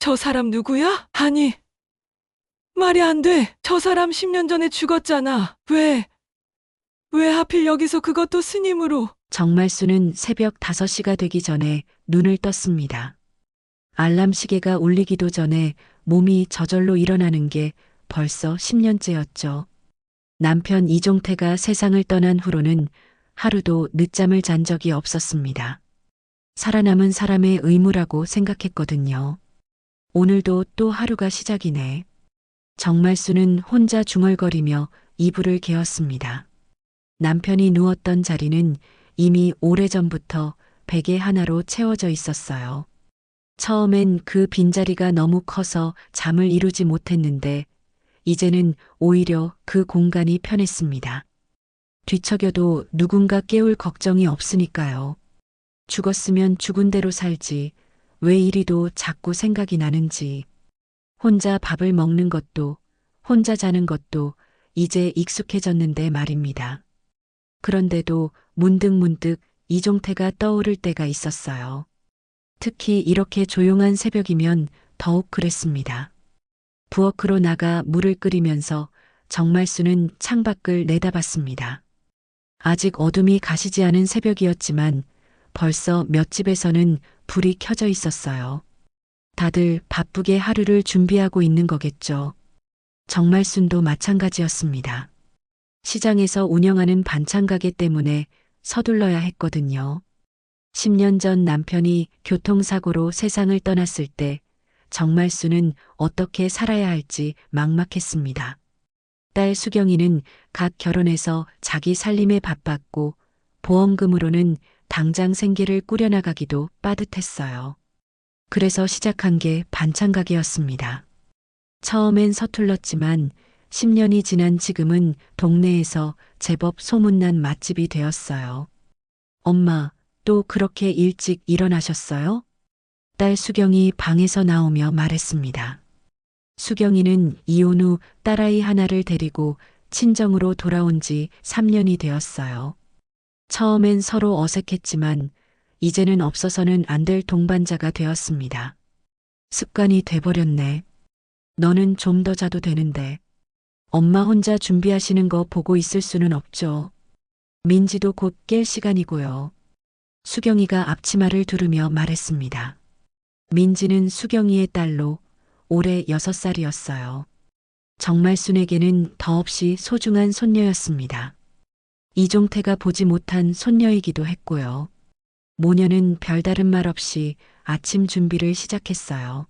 저 사람 누구야? 아니, 말이 안 돼. 저 사람 10년 전에 죽었잖아. 왜 하필 여기서 그것도 스님으로. 정말수는 새벽 5시가 되기 전에 눈을 떴습니다. 알람 시계가 울리기도 전에 몸이 저절로 일어나는 게 벌써 10년째였죠. 남편 이종태가 세상을 떠난 후로는 하루도 늦잠을 잔 적이 없었습니다. 살아남은 사람의 의무라고 생각했거든요. 오늘도 또 하루가 시작이네. 정말수는 혼자 중얼거리며 이불을 개었습니다. 남편이 누웠던 자리는 이미 오래전부터 베개 하나로 채워져 있었어요. 처음엔 그 빈자리가 너무 커서 잠을 이루지 못했는데 이제는 오히려 그 공간이 편했습니다. 뒤척여도 누군가 깨울 걱정이 없으니까요. 죽었으면 죽은 대로 살지 왜 이리도 자꾸 생각이 나는지. 혼자 밥을 먹는 것도 혼자 자는 것도 이제 익숙해졌는데 말입니다. 그런데도 문득문득 이종태가 떠오를 때가 있었어요. 특히 이렇게 조용한 새벽이면 더욱 그랬습니다. 부엌으로 나가 물을 끓이면서 정말수는 창밖을 내다봤습니다. 아직 어둠이 가시지 않은 새벽이었지만 벌써 몇 집에서는 불이 켜져 있었어요. 다들 바쁘게 하루를 준비하고 있는 거겠죠. 정말순도 마찬가지였습니다. 시장에서 운영하는 반찬 가게 때문에 서둘러야 했거든요. 10년 전 남편이 교통사고로 세상을 떠났을 때 정말수는 어떻게 살아야 할지 막막했습니다. 딸 수경이는 갓 결혼해서 자기 살림에 바빴고 보험금으로는 당장 생계를 꾸려나가기도 빠듯했어요. 그래서 시작한 게 반찬 가게였습니다. 처음엔 서툴렀지만 10년이 지난 지금은 동네에서 제법 소문난 맛집이 되었어요. 엄마, 또 그렇게 일찍 일어나셨어요? 딸 수경이 방에서 나오며 말했습니다. 수경이는 이혼 후 딸아이 하나를 데리고 친정으로 돌아온 지 3년이 되었어요. 처음엔 서로 어색했지만 이제는 없어서는 안 될 동반자가 되었습니다. 습관이 돼버렸네. 너는 좀 더 자도 되는데. 엄마 혼자 준비하시는 거 보고 있을 수는 없죠. 민지도 곧 깰 시간이고요. 수경이가 앞치마를 두르며 말했습니다. 민지는 수경이의 딸로 올해 6살이었어요. 정말순에게는 더없이 소중한 손녀였습니다. 이종태가 보지 못한 손녀이기도 했고요. 모녀는 별다른 말 없이 아침 준비를 시작했어요.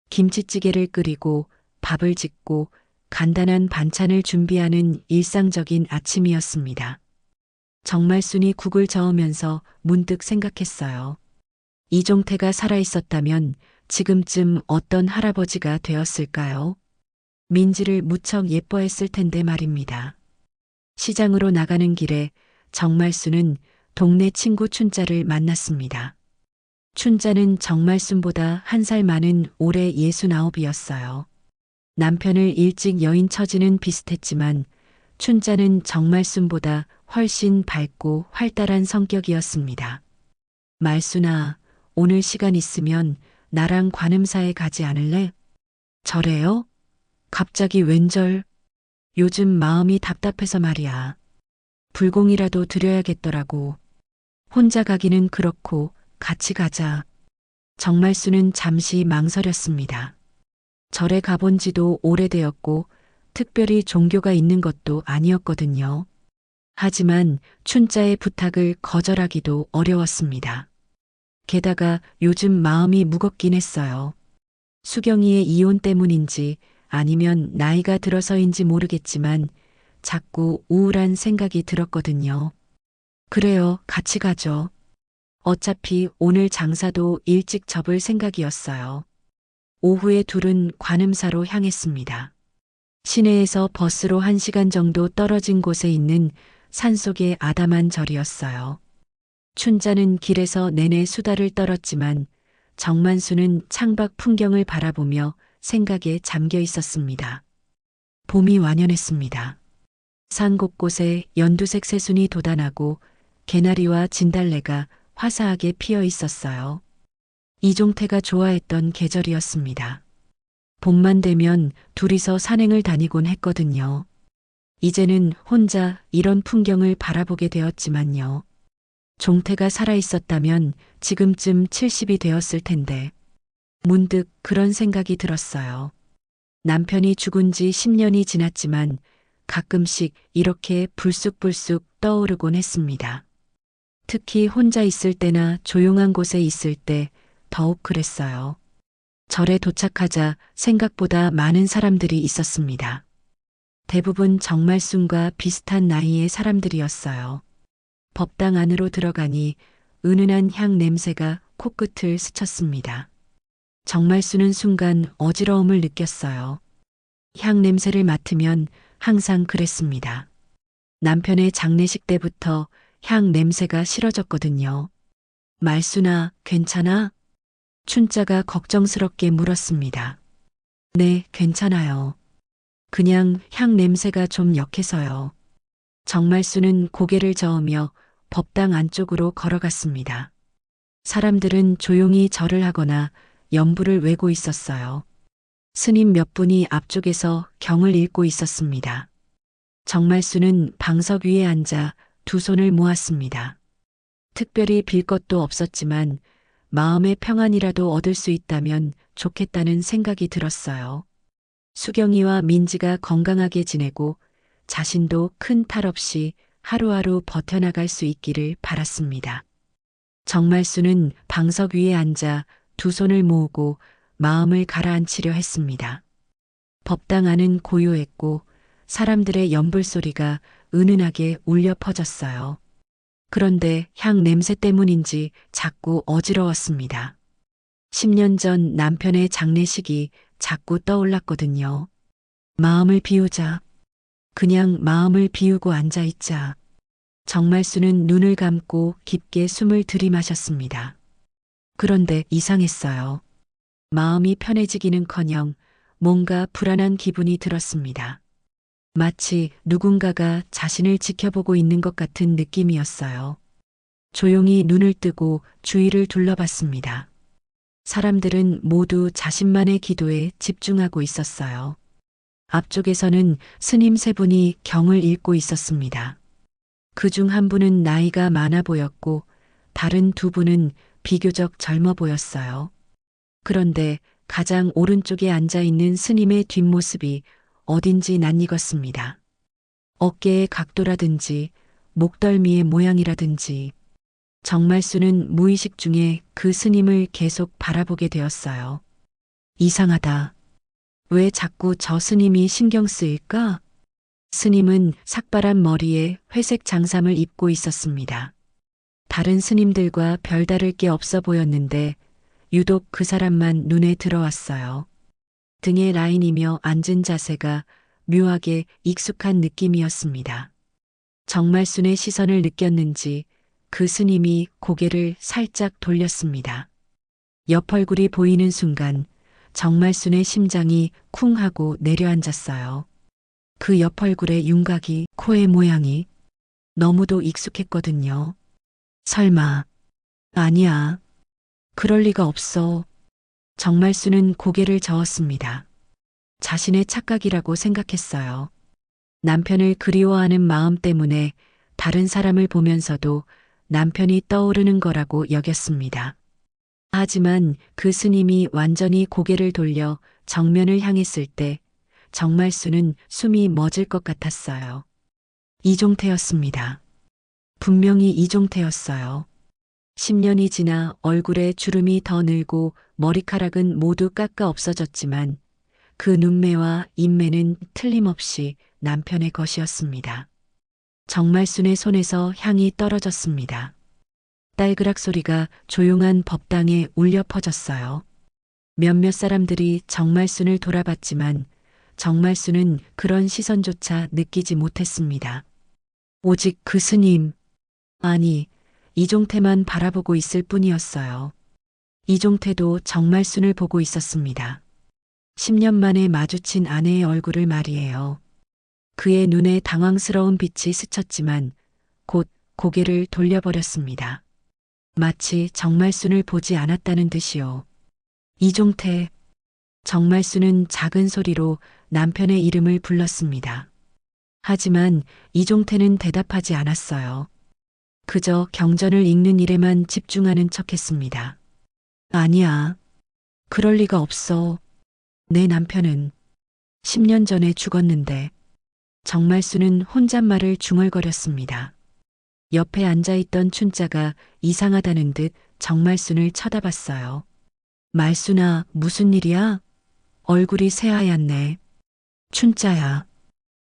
김치찌개를 끓이고 밥을 짓고 간단한 반찬을 준비하는 일상적인 아침이었습니다. 정말순이 국을 저으면서 문득 생각했어요. 이종태가 살아있었다면 지금쯤 어떤 할아버지가 되었을까요? 민지를 무척 예뻐했을 텐데 말입니다. 시장으로 나가는 길에 정말순은 동네 친구 춘자를 만났습니다. 춘자는 정말순보다 1살 많은 올해 69이었어요. 남편을 일찍 여인 처지는 비슷했지만 춘자는 정말순보다 훨씬 밝고 활달한 성격이었습니다. 말순아, 오늘 시간 있으면 나랑 관음사에 가지 않을래? 저래요? 갑자기 웬절? 요즘 마음이 답답해서 말이야. 불공이라도 드려야겠더라고. 혼자 가기는 그렇고 같이 가자. 정말수는 잠시 망설였습니다. 절에 가본 지도 오래되었고 특별히 종교가 있는 것도 아니었거든요. 하지만 춘자의 부탁을 거절하기도 어려웠습니다. 게다가 요즘 마음이 무겁긴 했어요. 수경이의 이혼 때문인지 아니면 나이가 들어서인지 모르겠지만 자꾸 우울한 생각이 들었거든요. 그래요, 같이 가죠. 어차피 오늘 장사도 일찍 접을 생각이었어요. 오후에 둘은 관음사로 향했습니다. 시내에서 버스로 1시간 정도 떨어진 곳에 있는 산속의 아담한 절이었어요. 춘자는 길에서 내내 수다를 떨었지만 정만수는 창밖 풍경을 바라보며 생각에 잠겨 있었습니다. 봄이 완연했습니다. 산 곳곳에 연두색 새순이 돋아나고 개나리와 진달래가 화사하게 피어 있었어요. 이종태가 좋아했던 계절이었습니다. 봄만 되면 둘이서 산행을 다니곤 했거든요. 이제는 혼자 이런 풍경을 바라보게 되었지만요. 종태가 살아있었다면 지금쯤 70이 되었을 텐데 문득 그런 생각이 들었어요. 남편이 죽은 지 10년이 지났지만 가끔씩 이렇게 불쑥불쑥 떠오르곤 했습니다. 특히 혼자 있을 때나 조용한 곳에 있을 때 더욱 그랬어요. 절에 도착하자 생각보다 많은 사람들이 있었습니다. 대부분 정말순과 비슷한 나이의 사람들이었어요. 법당 안으로 들어가니 은은한 향 냄새가 코끝을 스쳤습니다. 정말순은 순간 어지러움을 느꼈어요. 향 냄새를 맡으면 항상 그랬습니다. 남편의 장례식 때부터 향 냄새가 싫어졌거든요. 말순아, 괜찮아? 춘자가 걱정스럽게 물었습니다. 네, 괜찮아요. 그냥 향 냄새가 좀 역해서요. 정말순은 고개를 저으며 법당 안쪽으로 걸어갔습니다. 사람들은 조용히 절을 하거나 연불을 외고 있었어요. 스님 몇 분이 앞쪽에서 경을 읽고 있었습니다. 정말순은 방석 위에 앉아 두 손을 모았습니다. 특별히 빌 것도 없었지만 마음의 평안이라도 얻을 수 있다면 좋겠다는 생각이 들었어요. 수경이와 민지가 건강하게 지내고 자신도 큰 탈 없이 하루하루 버텨나갈 수 있기를 바랐습니다. 정말순은 방석 위에 앉아 두 손을 모으고 마음을 가라앉히려 했습니다. 법당 안은 고요했고 사람들의 연불 소리가 은은하게 울려 퍼졌어요. 그런데 향 냄새 때문인지 자꾸 어지러웠습니다. 10년 전 남편의 장례식이 자꾸 떠올랐거든요. 마음을 비우자. 그냥 마음을 비우고 앉아있자. 정말순은 눈을 감고 깊게 숨을 들이마셨습니다. 그런데 이상했어요. 마음이 편해지기는커녕 뭔가 불안한 기분이 들었습니다. 마치 누군가가 자신을 지켜보고 있는 것 같은 느낌이었어요. 조용히 눈을 뜨고 주위를 둘러봤습니다. 사람들은 모두 자신만의 기도에 집중하고 있었어요. 앞쪽에서는 스님 세 분이 경을 읽고 있었습니다. 그중 한 분은 나이가 많아 보였고 다른 두 분은 비교적 젊어 보였어요. 그런데 가장 오른쪽에 앉아 있는 스님의 뒷모습이 어딘지 낯익었습니다. 어깨의 각도라든지 목덜미의 모양이라든지 정말순은 무의식 중에 그 스님을 계속 바라보게 되었어요. 이상하다. 왜 자꾸 저 스님이 신경 쓰일까? 스님은 삭발한 머리에 회색 장삼을 입고 있었습니다. 다른 스님들과 별다를 게 없어 보였는데 유독 그 사람만 눈에 들어왔어요. 등의 라인이며 앉은 자세가 묘하게 익숙한 느낌이었습니다. 정말순의 시선을 느꼈는지 그 스님이 고개를 살짝 돌렸습니다. 옆 얼굴이 보이는 순간 정말순의 심장이 쿵 하고 내려앉았어요. 그 옆 얼굴의 윤곽이, 코의 모양이 너무도 익숙했거든요. 설마, 아니야. 그럴 리가 없어. 정말순은 고개를 저었습니다. 자신의 착각이라고 생각했어요. 남편을 그리워하는 마음 때문에 다른 사람을 보면서도 남편이 떠오르는 거라고 여겼습니다. 하지만 그 스님이 완전히 고개를 돌려 정면을 향했을 때 정말순은 숨이 멎을 것 같았어요. 이종태였습니다. 분명히 이종태였어요. 10년이 지나 얼굴에 주름이 더 늘고 머리카락은 모두 깎아 없어졌지만 그 눈매와 인매는 틀림없이 남편의 것이었습니다. 정말순의 손에서 향이 떨어졌습니다. 딸그락 소리가 조용한 법당에 울려 퍼졌어요. 몇몇 사람들이 정말순을 돌아봤지만 정말순은 그런 시선조차 느끼지 못했습니다. 오직 그 스님, 아니, 이종태만 바라보고 있을 뿐이었어요. 이종태도 정말순을 보고 있었습니다. 10년 만에 마주친 아내의 얼굴을 말이에요. 그의 눈에 당황스러운 빛이 스쳤지만 곧 고개를 돌려버렸습니다. 마치 정말순을 보지 않았다는 듯이요. 이종태. 정말순은 작은 소리로 남편의 이름을 불렀습니다. 하지만 이종태는 대답하지 않았어요. 그저 경전을 읽는 일에만 집중하는 척했습니다. 아니야. 그럴 리가 없어. 내 남편은 10년 전에 죽었는데. 정말순은 혼잣말을 중얼거렸습니다. 옆에 앉아있던 춘자가 이상하다는 듯 정말순을 쳐다봤어요. 말순아, 무슨 일이야? 얼굴이 새하얗네. 춘자야.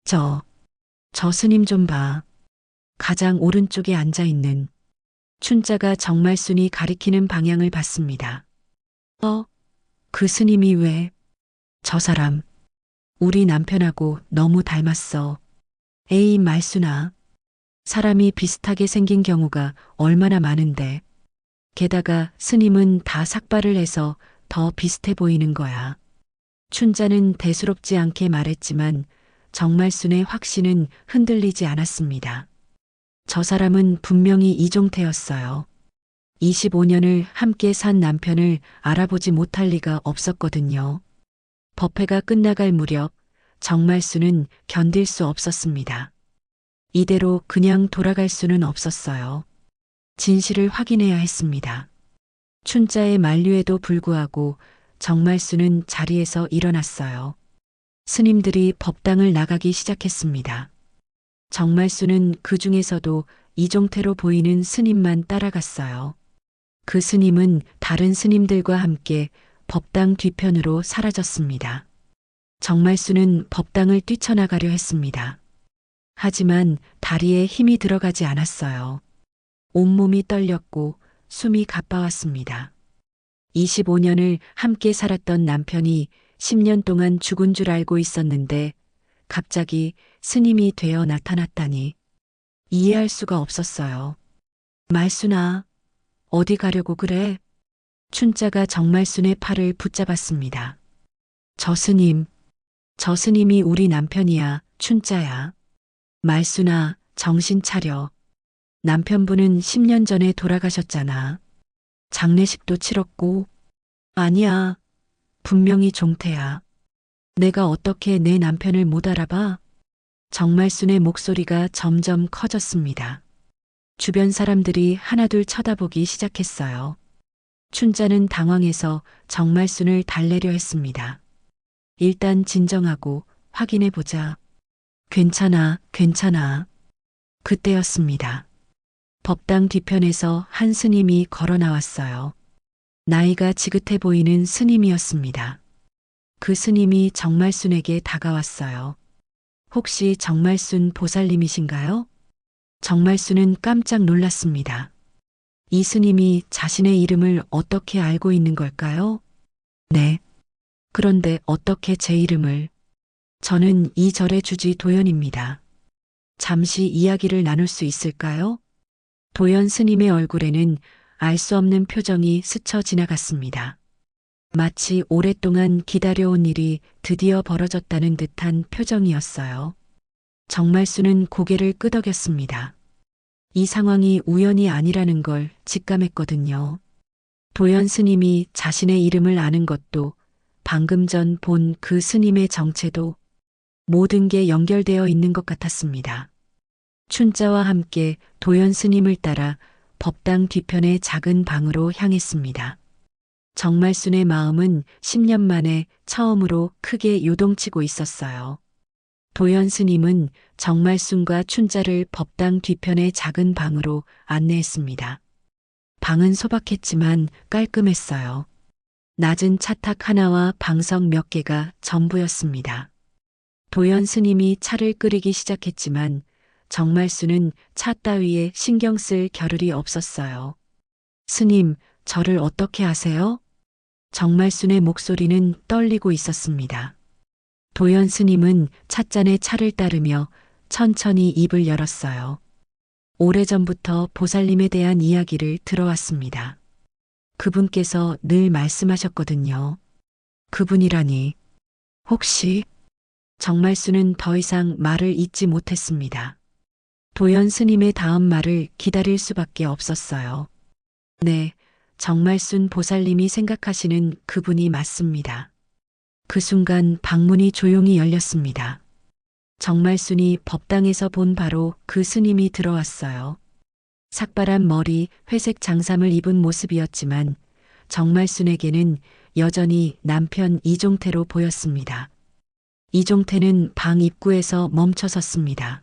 저 스님 좀 봐. 가장 오른쪽에 앉아있는 춘자가 정말순이 가리키는 방향을 봤습니다. 그 스님이 왜? 저 사람, 우리 남편하고 너무 닮았어. 에이, 말순아. 사람이 비슷하게 생긴 경우가 얼마나 많은데. 게다가 스님은 다 삭발을 해서 더 비슷해 보이는 거야. 춘자는 대수롭지 않게 말했지만 정말순의 확신은 흔들리지 않았습니다. 저 사람은 분명히 이종태였어요. 25년을 함께 산 남편을 알아보지 못할 리가 없었거든요. 법회가 끝나갈 무렵 정말순은 견딜 수 없었습니다. 이대로 그냥 돌아갈 수는 없었어요. 진실을 확인해야 했습니다. 춘자의 만류에도 불구하고 정말순은 자리에서 일어났어요. 스님들이 법당을 나가기 시작했습니다. 정말순은 그 중에서도 이종태로 보이는 스님만 따라갔어요. 그 스님은 다른 스님들과 함께 법당 뒤편으로 사라졌습니다. 정말순은 법당을 뛰쳐나가려 했습니다. 하지만 다리에 힘이 들어가지 않았어요. 온몸이 떨렸고 숨이 가빠왔습니다. 25년을 함께 살았던 남편이 10년 동안 죽은 줄 알고 있었는데 갑자기 스님이 되어 나타났다니 이해할 수가 없었어요. 말순아, 어디 가려고 그래? 춘자가 정말순의 팔을 붙잡았습니다. 저 스님이 우리 남편이야, 춘자야. 말순아, 정신 차려. 남편분은 10년 전에 돌아가셨잖아. 장례식도 치렀고. 아니야. 분명히 종태야. 내가 어떻게 내 남편을 못 알아봐? 정말순의 목소리가 점점 커졌습니다. 주변 사람들이 하나둘 쳐다보기 시작했어요. 춘자는 당황해서 정말순을 달래려 했습니다. 일단 진정하고 확인해 보자. 괜찮아. 그때였습니다. 법당 뒤편에서 한 스님이 걸어 나왔어요. 나이가 지긋해 보이는 스님이었습니다. 그 스님이 정말순에게 다가왔어요. 혹시 정말순 보살님이신가요? 정말순은 깜짝 놀랐습니다. 이 스님이 자신의 이름을 어떻게 알고 있는 걸까요? 네. 그런데 어떻게 제 이름을? 저는 이 절의 주지 도연입니다. 잠시 이야기를 나눌 수 있을까요? 도연 스님의 얼굴에는 알 수 없는 표정이 스쳐 지나갔습니다. 마치 오랫동안 기다려온 일이 드디어 벌어졌다는 듯한 표정이었어요. 정말순은 고개를 끄덕였습니다. 이 상황이 우연이 아니라는 걸 직감했거든요. 도연 스님이 자신의 이름을 아는 것도 방금 전 본 그 스님의 정체도 모든 게 연결되어 있는 것 같았습니다. 춘자와 함께 도연 스님을 따라 법당 뒤편의 작은 방으로 향했습니다. 정말순의 마음은 10년 만에 처음으로 크게 요동치고 있었어요. 도연 스님은 정말순과 춘자를 법당 뒤편의 작은 방으로 안내했습니다. 방은 소박했지만 깔끔했어요. 낮은 차탁 하나와 방석 몇 개가 전부였습니다. 도연 스님이 차를 끓이기 시작했지만 정말순은 차 따위에 신경 쓸 겨를이 없었어요. 스님, 저를 어떻게 아세요? 정말순의 목소리는 떨리고 있었습니다. 도연 스님은 찻잔에 차를 따르며 천천히 입을 열었어요. 오래전부터 보살님에 대한 이야기를 들어왔습니다. 그분께서 늘 말씀하셨거든요. 그분이라니. 혹시? 정말순은 더 이상 말을 잇지 못했습니다. 도연 스님의 다음 말을 기다릴 수밖에 없었어요. 네, 정말순 보살님이 생각하시는 그분이 맞습니다. 그 순간 방문이 조용히 열렸습니다. 정말순이 법당에서 본 바로 그 스님이 들어왔어요. 삭발한 머리, 회색 장삼을 입은 모습이었지만 정말순에게는 여전히 남편 이종태로 보였습니다. 이종태는 방 입구에서 멈춰 섰습니다.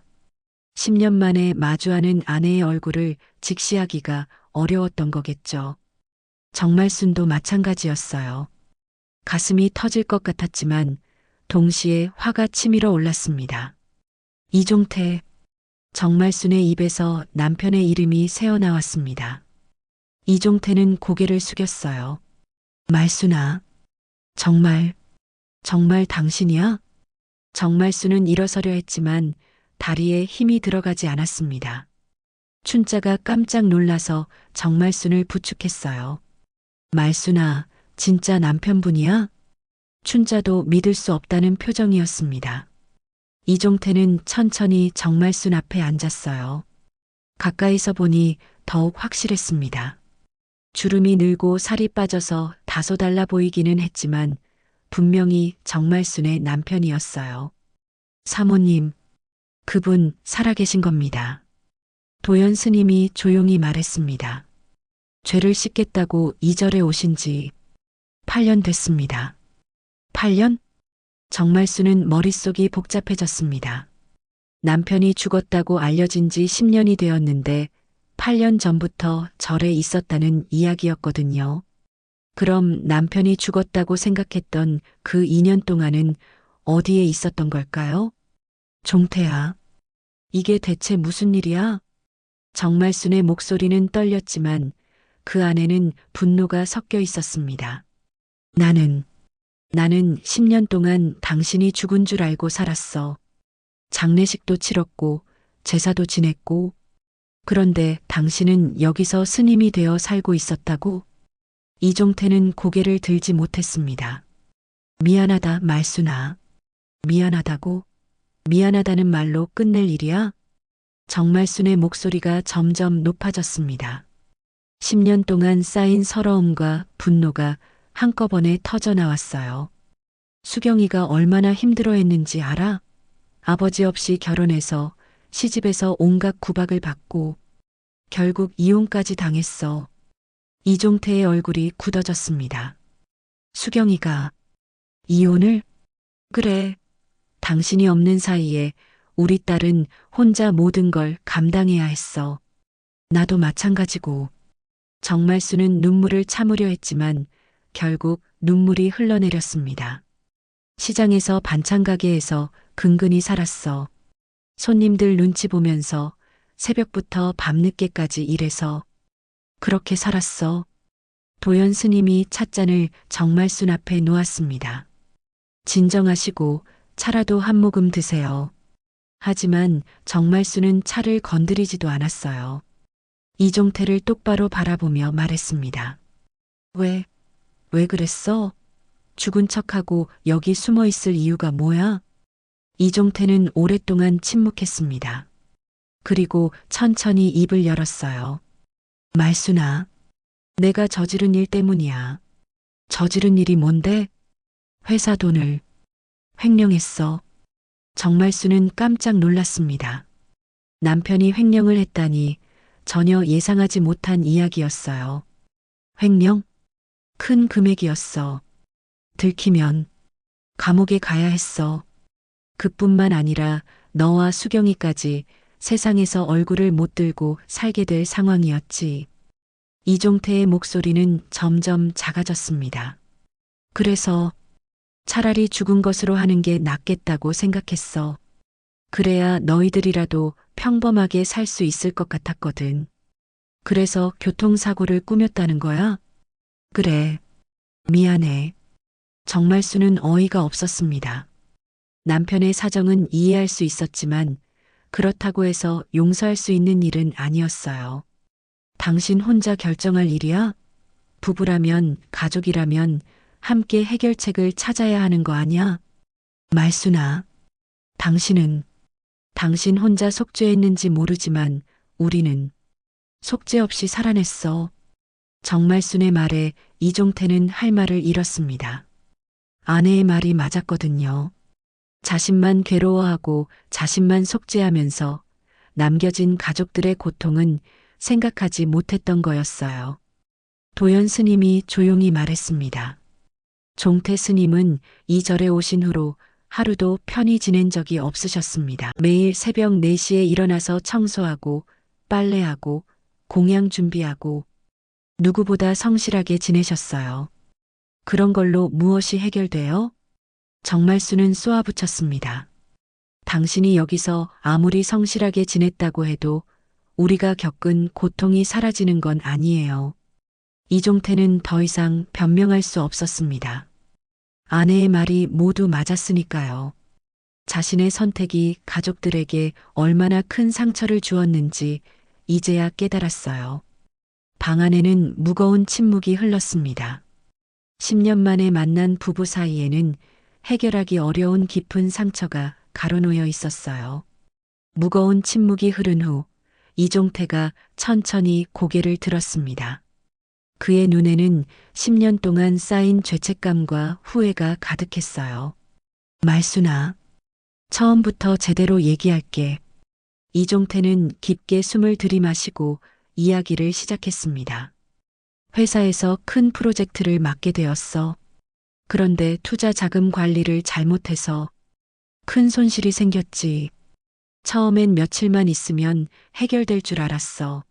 10년 만에 마주하는 아내의 얼굴을 직시하기가 어려웠던 거겠죠. 정말순도 마찬가지였어요. 가슴이 터질 것 같았지만 동시에 화가 치밀어 올랐습니다. 이종태, 정말순의 입에서 남편의 이름이 새어나왔습니다. 이종태는 고개를 숙였어요. 말순아, 정말 당신이야? 정말순은 일어서려 했지만 다리에 힘이 들어가지 않았습니다. 춘자가 깜짝 놀라서 정말순을 부축했어요. 말순아, 진짜 남편분이야? 춘자도 믿을 수 없다는 표정이었습니다. 이종태는 천천히 정말순 앞에 앉았어요. 가까이서 보니 더욱 확실했습니다. 주름이 늘고 살이 빠져서 다소 달라 보이기는 했지만 분명히 정말순의 남편이었어요. 사모님, 그분 살아계신 겁니다. 도연 스님이 조용히 말했습니다. 죄를 씻겠다고 이 절에 오신 지 8년 됐습니다. 8년? 정말순은 머릿속이 복잡해졌습니다. 남편이 죽었다고 알려진 지 10년이 되었는데 8년 전부터 절에 있었다는 이야기였거든요. 그럼 남편이 죽었다고 생각했던 그 2년 동안은 어디에 있었던 걸까요? 종태야, 이게 대체 무슨 일이야? 정말순의 목소리는 떨렸지만 그 안에는 분노가 섞여 있었습니다. 나는 10년 동안 당신이 죽은 줄 알고 살았어. 장례식도 치렀고 제사도 지냈고 그런데 당신은 여기서 스님이 되어 살고 있었다고? 이종태는 고개를 들지 못했습니다. 미안하다 말순아. 미안하다고? 미안하다는 말로 끝낼 일이야? 정말순의 목소리가 점점 높아졌습니다. 10년 동안 쌓인 서러움과 분노가 한꺼번에 터져 나왔어요. 수경이가 얼마나 힘들어했는지 알아? 아버지 없이 결혼해서 시집에서 온갖 구박을 받고 결국 이혼까지 당했어. 이종태의 얼굴이 굳어졌습니다. 수경이가 이혼을? 그래. 당신이 없는 사이에 우리 딸은 혼자 모든 걸 감당해야 했어. 나도 마찬가지고. 정말순은 눈물을 참으려 했지만 결국 눈물이 흘러내렸습니다. 시장에서 반찬 가게에서 근근히 살았어. 손님들 눈치 보면서 새벽부터 밤늦게까지 일해서 그렇게 살았어. 도연 스님이 찻잔을 정말순 앞에 놓았습니다. 진정하시고 차라도 한 모금 드세요. 하지만 정말순은 차를 건드리지도 않았어요. 이종태를 똑바로 바라보며 말했습니다. 왜 그랬어? 죽은 척하고 여기 숨어 있을 이유가 뭐야? 이종태는 오랫동안 침묵했습니다. 그리고 천천히 입을 열었어요. 말순아, 내가 저지른 일 때문이야. 저지른 일이 뭔데? 회사 돈을 횡령했어. 정말순은 깜짝 놀랐습니다. 남편이 횡령을 했다니 전혀 예상하지 못한 이야기였어요. 횡령? 큰 금액이었어. 들키면 감옥에 가야 했어. 그뿐만 아니라 너와 수경이까지 세상에서 얼굴을 못 들고 살게 될 상황이었지. 이종태의 목소리는 점점 작아졌습니다. 그래서 차라리 죽은 것으로 하는 게 낫겠다고 생각했어. 그래야 너희들이라도 평범하게 살 수 있을 것 같았거든. 그래서 교통사고를 꾸몄다는 거야? 그래. 미안해. 정말순은 어이가 없었습니다. 남편의 사정은 이해할 수 있었지만 그렇다고 해서 용서할 수 있는 일은 아니었어요. 당신 혼자 결정할 일이야? 부부라면, 가족이라면 함께 해결책을 찾아야 하는 거 아니야? 말순아, 당신 혼자 속죄했는지 모르지만 우리는 속죄 없이 살아냈어. 정말순의 말에 이종태는 할 말을 잃었습니다. 아내의 말이 맞았거든요. 자신만 괴로워하고 자신만 속죄하면서 남겨진 가족들의 고통은 생각하지 못했던 거였어요. 도연 스님이 조용히 말했습니다. 종태 스님은 이 절에 오신 후로 하루도 편히 지낸 적이 없으셨습니다. 매일 새벽 4시에 일어나서 청소하고 빨래하고 공양 준비하고 누구보다 성실하게 지내셨어요. 그런 걸로 무엇이 해결돼요? 정말수는 쏘아붙였습니다. 당신이 여기서 아무리 성실하게 지냈다고 해도 우리가 겪은 고통이 사라지는 건 아니에요. 이종태는 더 이상 변명할 수 없었습니다. 아내의 말이 모두 맞았으니까요. 자신의 선택이 가족들에게 얼마나 큰 상처를 주었는지 이제야 깨달았어요. 방 안에는 무거운 침묵이 흘렀습니다. 10년 만에 만난 부부 사이에는 해결하기 어려운 깊은 상처가 가로놓여 있었어요. 무거운 침묵이 흐른 후 이종태가 천천히 고개를 들었습니다. 그의 눈에는 10년 동안 쌓인 죄책감과 후회가 가득했어요. 말순아, 처음부터 제대로 얘기할게. 이종태는 깊게 숨을 들이마시고 이야기를 시작했습니다. 회사에서 큰 프로젝트를 맡게 되었어. 그런데 투자 자금 관리를 잘못해서 큰 손실이 생겼지. 처음엔 며칠만 있으면 해결될 줄 알았어.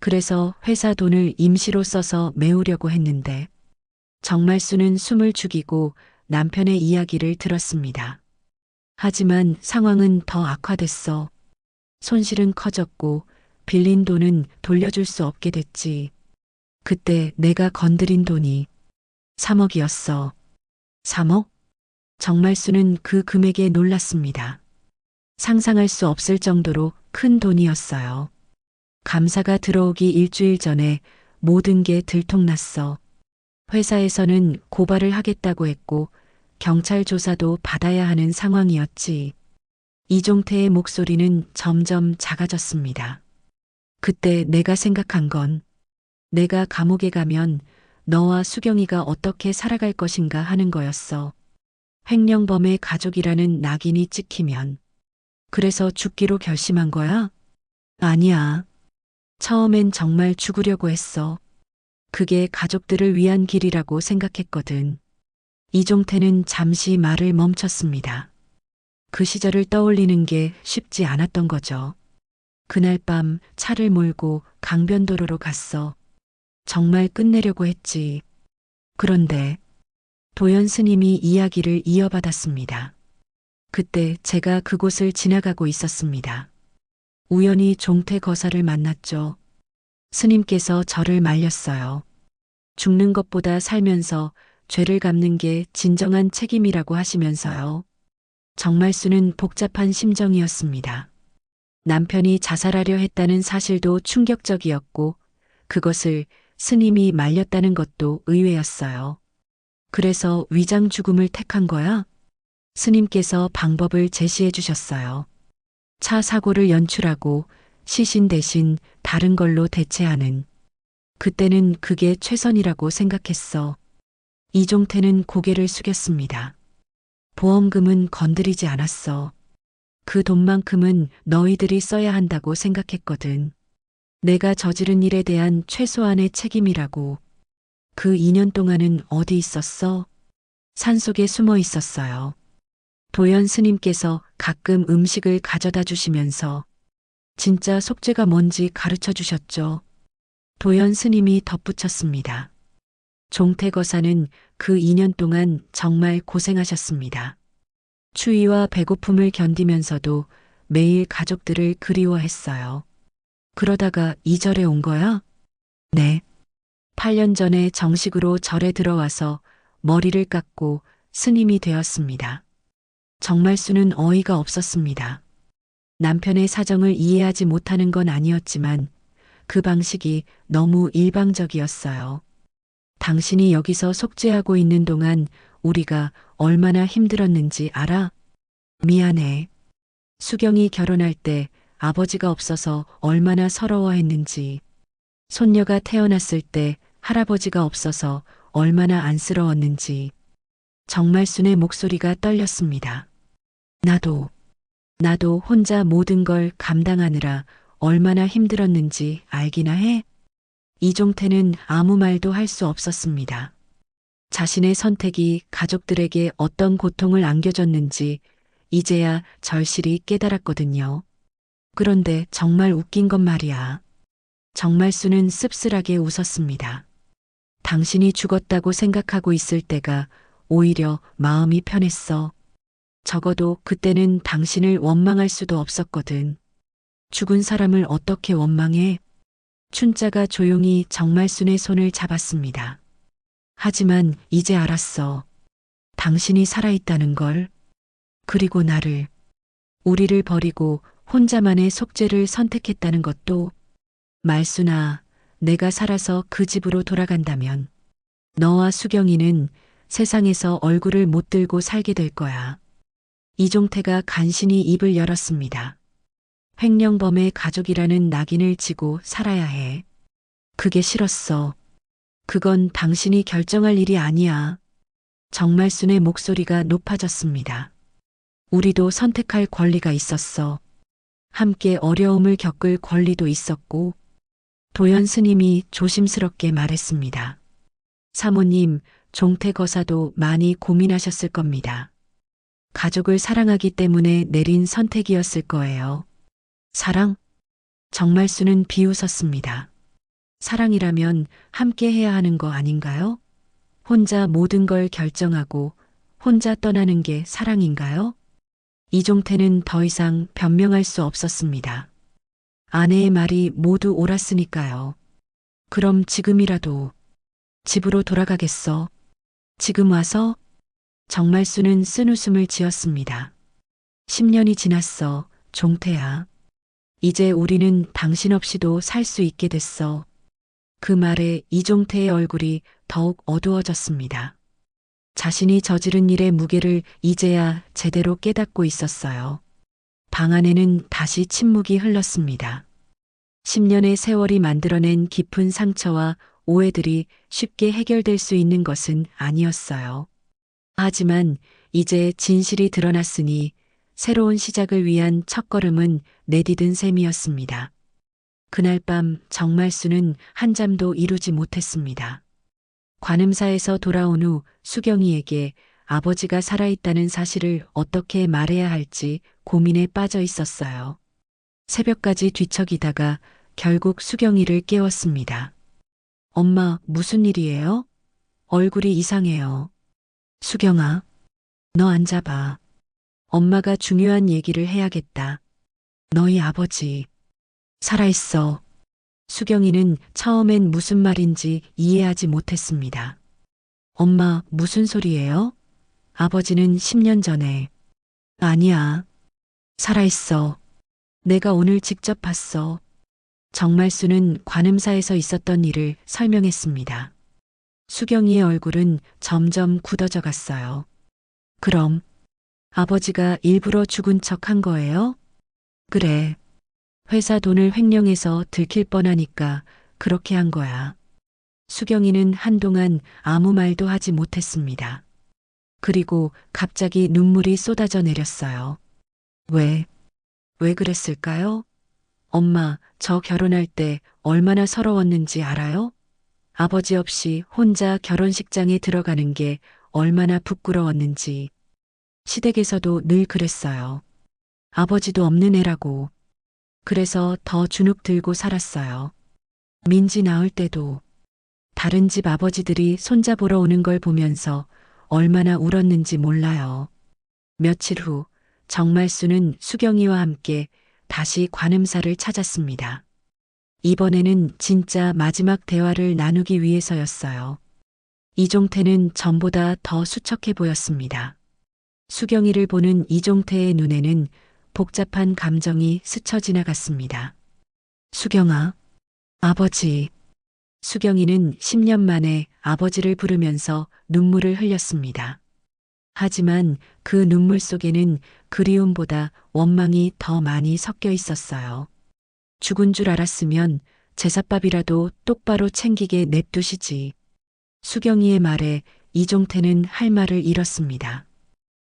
그래서 회사 돈을 임시로 써서 메우려고 했는데 정말수는 숨을 죽이고 남편의 이야기를 들었습니다. 하지만 상황은 더 악화됐어. 손실은 커졌고 빌린 돈은 돌려줄 수 없게 됐지. 그때 내가 건드린 돈이 3억이었어. 3억? 정말수는 그 금액에 놀랐습니다. 상상할 수 없을 정도로 큰 돈이었어요. 감사가 들어오기 일주일 전에 모든 게 들통났어. 회사에서는 고발을 하겠다고 했고 경찰 조사도 받아야 하는 상황이었지. 이종태의 목소리는 점점 작아졌습니다. 그때 내가 생각한 건 내가 감옥에 가면 너와 수경이가 어떻게 살아갈 것인가 하는 거였어. 횡령범의 가족이라는 낙인이 찍히면. 그래서 죽기로 결심한 거야? 아니야. 처음엔 정말 죽으려고 했어. 그게 가족들을 위한 길이라고 생각했거든. 이종태는 잠시 말을 멈췄습니다. 그 시절을 떠올리는 게 쉽지 않았던 거죠. 그날 밤 차를 몰고 강변도로로 갔어. 정말 끝내려고 했지. 그런데 도연 스님이 이야기를 이어받았습니다. 그때 제가 그곳을 지나가고 있었습니다. 우연히 종태 거사를 만났죠. 스님께서 저를 말렸어요. 죽는 것보다 살면서 죄를 갚는 게 진정한 책임이라고 하시면서요. 정말수는 복잡한 심정이었습니다. 남편이 자살하려 했다는 사실도 충격적이었고 그것을 스님이 말렸다는 것도 의외였어요. 그래서 위장 죽음을 택한 거야? 스님께서 방법을 제시해 주셨어요. 차 사고를 연출하고 시신 대신 다른 걸로 대체하는. 그때는 그게 최선이라고 생각했어. 이종태는 고개를 숙였습니다. 보험금은 건드리지 않았어. 그 돈만큼은 너희들이 써야 한다고 생각했거든. 내가 저지른 일에 대한 최소한의 책임이라고. 그 2년 동안은 어디 있었어? 산속에 숨어 있었어요. 도연 스님께서 가끔 음식을 가져다 주시면서 진짜 속죄가 뭔지 가르쳐 주셨죠. 도연 스님이 덧붙였습니다. 종태 거사는 그 2년 동안 정말 고생하셨습니다. 추위와 배고픔을 견디면서도 매일 가족들을 그리워했어요. 그러다가 이 절에 온 거야? 네. 8년 전에 정식으로 절에 들어와서 머리를 깎고 스님이 되었습니다. 정말수는 어이가 없었습니다. 남편의 사정을 이해하지 못하는 건 아니었지만 그 방식이 너무 일방적이었어요. 당신이 여기서 속죄하고 있는 동안 우리가 얼마나 힘들었는지 알아? 미안해. 수경이 결혼할 때 아버지가 없어서 얼마나 서러워했는지. 손녀가 태어났을 때 할아버지가 없어서 얼마나 안쓰러웠는지 정말순의 목소리가 떨렸습니다. 나도 혼자 모든 걸 감당하느라 얼마나 힘들었는지 알기나 해? 이종태는 아무 말도 할 수 없었습니다. 자신의 선택이 가족들에게 어떤 고통을 안겨줬는지 이제야 절실히 깨달았거든요. 그런데 정말 웃긴 건 말이야. 정말수는 씁쓸하게 웃었습니다. 당신이 죽었다고 생각하고 있을 때가 오히려 마음이 편했어. 적어도 그때는 당신을 원망할 수도 없었거든. 죽은 사람을 어떻게 원망해? 춘자가 조용히 정말순의 손을 잡았습니다. 하지만 이제 알았어. 당신이 살아있다는 걸. 그리고 우리를 버리고 혼자만의 속죄를 선택했다는 것도. 말순아, 내가 살아서 그 집으로 돌아간다면 너와 수경이는 세상에서 얼굴을 못 들고 살게 될 거야. 이종태가 간신히 입을 열었습니다. 횡령범의 가족이라는 낙인을 지고 살아야 해. 그게 싫었어. 그건 당신이 결정할 일이 아니야. 정말순의 목소리가 높아졌습니다. 우리도 선택할 권리가 있었어. 함께 어려움을 겪을 권리도 있었고. 도연 스님이 조심스럽게 말했습니다. 사모님, 종태 거사도 많이 고민하셨을 겁니다. 가족을 사랑하기 때문에 내린 선택이었을 거예요. 사랑? 정말수는 비웃었습니다. 사랑이라면 함께 해야 하는 거 아닌가요? 혼자 모든 걸 결정하고 혼자 떠나는 게 사랑인가요? 이종태는 더 이상 변명할 수 없었습니다. 아내의 말이 모두 옳았으니까요. 그럼 지금이라도 집으로 돌아가겠어. 지금 와서? 정말수는 쓴웃음을 지었습니다. 10년이 지났어, 종태야. 이제 우리는 당신 없이도 살 수 있게 됐어. 그 말에 이종태의 얼굴이 더욱 어두워졌습니다. 자신이 저지른 일의 무게를 이제야 제대로 깨닫고 있었어요. 방 안에는 다시 침묵이 흘렀습니다. 10년의 세월이 만들어낸 깊은 상처와 오해들이 쉽게 해결될 수 있는 것은 아니었어요. 하지만 이제 진실이 드러났으니 새로운 시작을 위한 첫걸음은 내디딘 셈이었습니다. 그날 밤 정말수는 한잠도 이루지 못했습니다. 관음사에서 돌아온 후 수경이에게 아버지가 살아있다는 사실을 어떻게 말해야 할지 고민에 빠져 있었어요. 새벽까지 뒤척이다가 결국 수경이를 깨웠습니다. 엄마, 무슨 일이에요? 얼굴이 이상해요. 수경아, 너 앉아봐. 엄마가 중요한 얘기를 해야겠다. 너희 아버지, 살아있어. 수경이는 처음엔 무슨 말인지 이해하지 못했습니다. 엄마, 무슨 소리예요? 아버지는 10년 전에. 아니야. 살아있어. 내가 오늘 직접 봤어. 정말수는 관음사에서 있었던 일을 설명했습니다. 수경이의 얼굴은 점점 굳어져 갔어요. 그럼 아버지가 일부러 죽은 척 한 거예요? 그래. 회사 돈을 횡령해서 들킬 뻔하니까 그렇게 한 거야. 수경이는 한동안 아무 말도 하지 못했습니다. 그리고 갑자기 눈물이 쏟아져 내렸어요. 왜 그랬을까요? 엄마, 저 결혼할 때 얼마나 서러웠는지 알아요? 아버지 없이 혼자 결혼식장에 들어가는 게 얼마나 부끄러웠는지. 시댁에서도 늘 그랬어요. 아버지도 없는 애라고. 그래서 더 주눅 들고 살았어요. 민지 낳을 때도 다른 집 아버지들이 손자보러 오는 걸 보면서 얼마나 울었는지 몰라요. 며칠 후 정말수는 수경이와 함께 다시 관음사를 찾았습니다. 이번에는 진짜 마지막 대화를 나누기 위해서였어요. 이종태는 전보다 더 수척해 보였습니다. 수경이를 보는 이종태의 눈에는 복잡한 감정이 스쳐 지나갔습니다. 수경아, 아버지. 수경이는 10년 만에 아버지를 부르면서 눈물을 흘렸습니다. 하지만 그 눈물 속에는 그리움보다 원망이 더 많이 섞여 있었어요. 죽은 줄 알았으면 제삿밥이라도 똑바로 챙기게 냅두시지. 수경이의 말에 이종태는 할 말을 잃었습니다.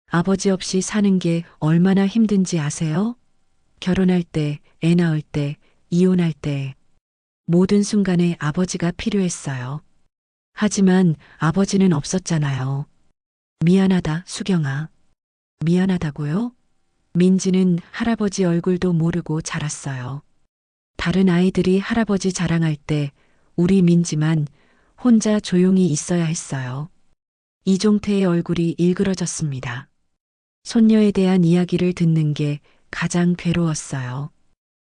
아버지 없이 사는 게 얼마나 힘든지 아세요? 결혼할 때, 애 낳을 때, 이혼할 때, 모든 순간에 아버지가 필요했어요. 하지만 아버지는 없었잖아요. 미안하다, 수경아. 미안하다고요? 민지는 할아버지 얼굴도 모르고 자랐어요. 다른 아이들이 할아버지 자랑할 때 우리 민지만 혼자 조용히 있어야 했어요. 이종태의 얼굴이 일그러졌습니다. 손녀에 대한 이야기를 듣는 게 가장 괴로웠어요.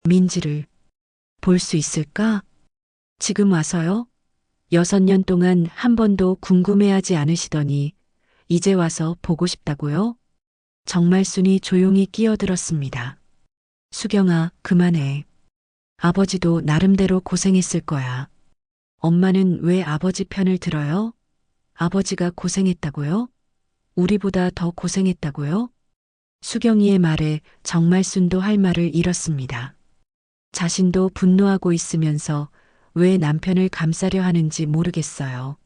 민지를 볼 수 있을까? 지금 와서요? 6년 동안 한 번도 궁금해하지 않으시더니 이제 와서 보고 싶다고요? 정말순이 조용히 끼어들었습니다. 수경아, 그만해. 아버지도 나름대로 고생했을 거야. 엄마는 왜 아버지 편을 들어요? 아버지가 고생했다고요? 우리보다 더 고생했다고요? 수경이의 말에 정말순도 할 말을 잃었습니다. 자신도 분노하고 있으면서 왜 남편을 감싸려 하는지 모르겠어요.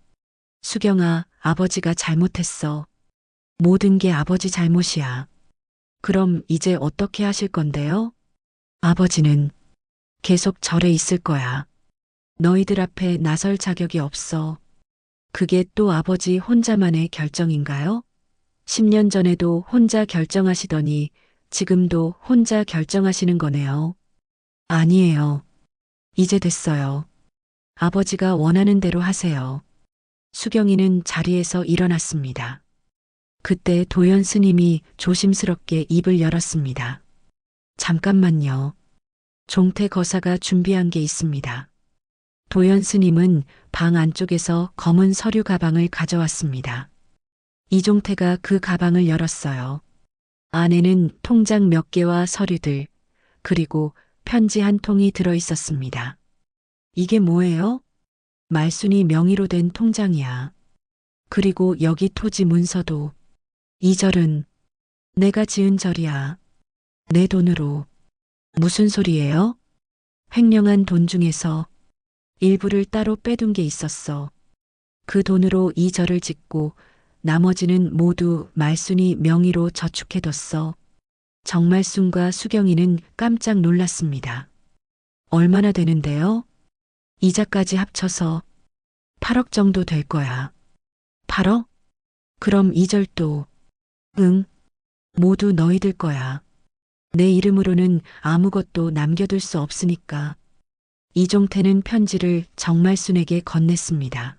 수경아, 아버지가 잘못했어. 모든 게 아버지 잘못이야. 그럼 이제 어떻게 하실 건데요? 아버지는 계속 절에 있을 거야. 너희들 앞에 나설 자격이 없어. 그게 또 아버지 혼자만의 결정인가요? 10년 전에도 혼자 결정하시더니 지금도 혼자 결정하시는 거네요. 아니에요. 이제 됐어요. 아버지가 원하는 대로 하세요. 수경이는 자리에서 일어났습니다. 그때 도연 스님이 조심스럽게 입을 열었습니다. 잠깐만요. 종태 거사가 준비한 게 있습니다. 도연 스님은 방 안쪽에서 검은 서류 가방을 가져왔습니다. 이종태가 그 가방을 열었어요. 안에는 통장 몇 개와 서류들, 그리고 편지 한 통이 들어 있었습니다. 이게 뭐예요? 말순이 명의로 된 통장이야. 그리고 여기 토지 문서도. 이 절은 내가 지은 절이야. 내 돈으로. 무슨 소리예요? 횡령한 돈 중에서 일부를 따로 빼둔 게 있었어. 그 돈으로 이 절을 짓고 나머지는 모두 말순이 명의로 저축해뒀어. 정말순과 수경이는 깜짝 놀랐습니다. 얼마나 되는데요? 이자까지 합쳐서 8억 정도 될 거야. 8억? 그럼 이 절도. 응. 모두 너희들 거야. 내 이름으로는 아무것도 남겨둘 수 없으니까. 이종태는 편지를 정말순에게 건넸습니다.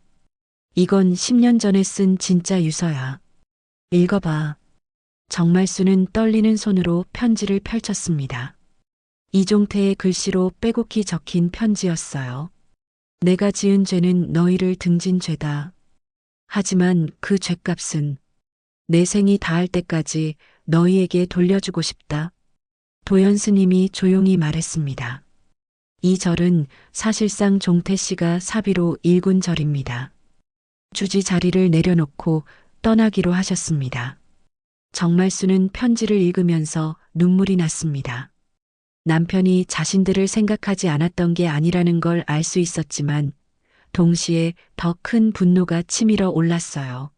이건 10년 전에 쓴 진짜 유서야. 읽어봐. 정말순은 떨리는 손으로 편지를 펼쳤습니다. 이종태의 글씨로 빼곡히 적힌 편지였어요. 내가 지은 죄는 너희를 등진 죄다. 하지만 그 죄값은 내 생이 다할 때까지 너희에게 돌려주고 싶다. 도연 스님이 조용히 말했습니다. 이 절은 사실상 종태 씨가 사비로 일군 절입니다. 주지 자리를 내려놓고 떠나기로 하셨습니다. 정말순은 편지를 읽으면서 눈물이 났습니다. 남편이 자신들을 생각하지 않았던 게 아니라는 걸 알 수 있었지만 동시에 더 큰 분노가 치밀어 올랐어요.